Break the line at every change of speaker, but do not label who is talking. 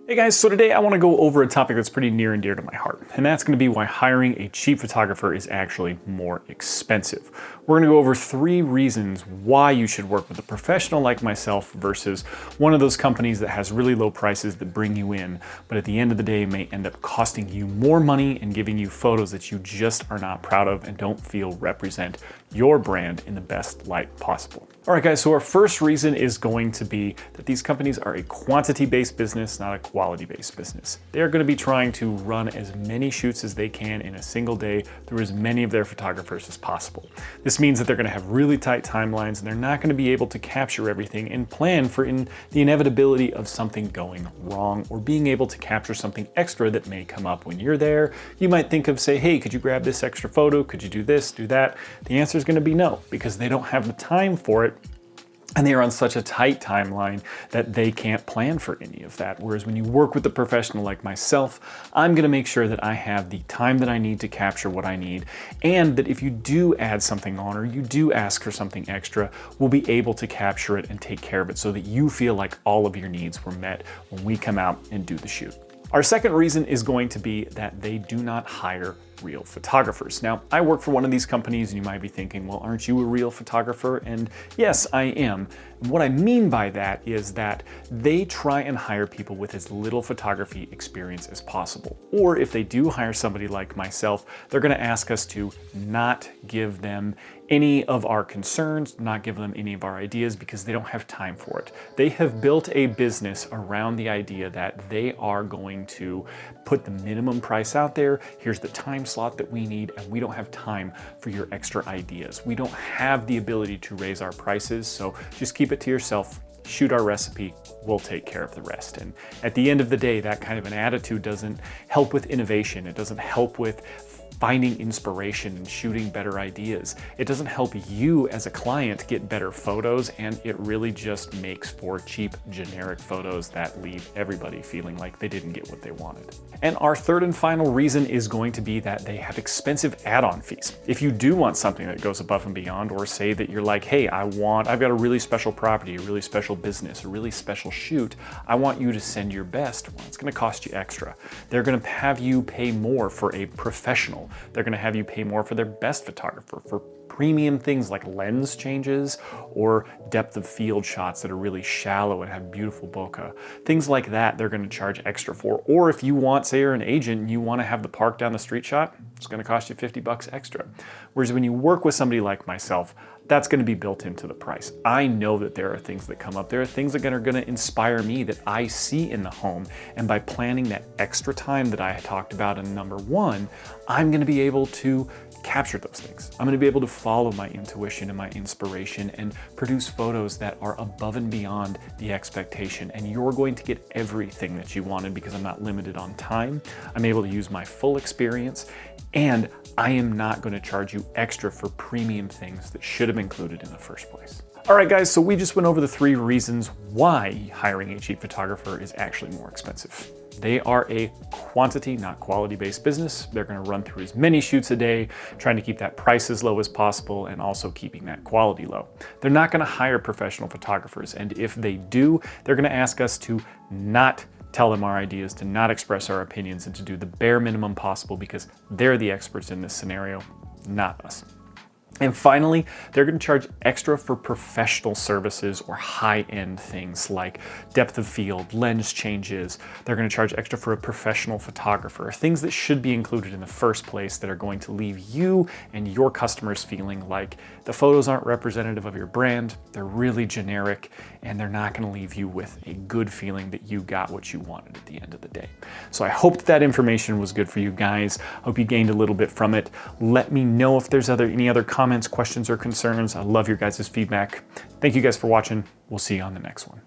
Hey guys, so today I want to go over a topic that's pretty near and dear to my heart, and that's going to be why hiring a cheap photographer is actually more expensive. We're going to go over 3 reasons why you should work with a professional like myself versus one of those companies that has really low prices that bring you in, but at the end of the day may end up costing you more money and giving you photos that you just are not proud of and don't feel represent your brand in the best light possible. All right guys, so our first reason is going to be that these companies are a quantity-based business, not a quality-based business. They're going to be trying to run as many shoots as they can in a single day through as many of their photographers as possible. This means that they're going to have really tight timelines and they're not going to be able to capture everything and plan for the inevitability of something going wrong or being able to capture something extra that may come up when you're there. You might think of, say, hey, could you grab this extra photo? Could you do this, do that? The answer is going to be no, because they don't have the time for it. And they are on such a tight timeline that they can't plan for any of that. Whereas when you work with a professional like myself, I'm gonna make sure that I have the time that I need to capture what I need, and that if you do add something on or you do ask for something extra, we'll be able to capture it and take care of it so that you feel like all of your needs were met when we come out and do the shoot. Our second reason is going to be that they do not hire real photographers. Now, I work for one of these companies and you might be thinking, well, aren't you a real photographer? And yes, I am. And what I mean by that is that they try and hire people with as little photography experience as possible. Or if they do hire somebody like myself, they're gonna ask us to not give them any of our concerns, not give them any of our ideas because they don't have time for it. They have built a business around the idea that they are going to put the minimum price out there. Here's the time slot that we need, and we don't have time for your extra ideas. We don't have the ability to raise our prices, so just keep it to yourself. Shoot our recipe, we'll take care of the rest. And at the end of the day, that kind of an attitude doesn't help with innovation. It doesn't help with finding inspiration and shooting better ideas. It doesn't help you as a client get better photos, and it really just makes for cheap, generic photos that leave everybody feeling like they didn't get what they wanted. And our third and final reason is going to be that they have expensive add-on fees. If you do want something that goes above and beyond, or say that you're like, hey, I've got a really special property, a really special business, a really special shoot, I want you to send your best, well, it's gonna cost you extra. They're gonna have you pay more for a professional. They're gonna have you pay more for their best photographer, for premium things like lens changes or depth of field shots that are really shallow and have beautiful bokeh. Things like that they're gonna charge extra for. Or if you want, say you're an agent and you wanna have the park down the street shot, it's gonna cost you 50 bucks extra. Whereas when you work with somebody like myself, that's gonna be built into the price. I know that there are things that come up. There are things that are gonna inspire me that I see in the home. And by planning that extra time that I talked about in number 1, I'm gonna be able to capture those things. I'm gonna be able to follow my intuition and my inspiration and produce photos that are above and beyond the expectation. And you're going to get everything that you wanted because I'm not limited on time. I'm able to use my full experience, and I am not gonna charge you extra for premium things that should have been included in the first place. All right guys, so we just went over the 3 reasons why hiring a cheap photographer is actually more expensive. They are a quantity, not quality-based business. They're gonna run through as many shoots a day, trying to keep that price as low as possible and also keeping that quality low. They're not gonna hire professional photographers, and if they do, they're gonna ask us to not tell them our ideas, to not express our opinions, and to do the bare minimum possible because they're the experts in this scenario, not us. And finally, they're going to charge extra for professional services or high-end things like depth of field, lens changes. They're going to charge extra for a professional photographer, things that should be included in the first place that are going to leave you and your customers feeling like the photos aren't representative of your brand, they're really generic, and they're not going to leave you with a good feeling that you got what you wanted at the end of the day. So I hope that information was good for you guys. Hope you gained a little bit from it. Let me know if there's any other comments, questions, or concerns. I love your guys' feedback. Thank you guys for watching. We'll see you on the next one.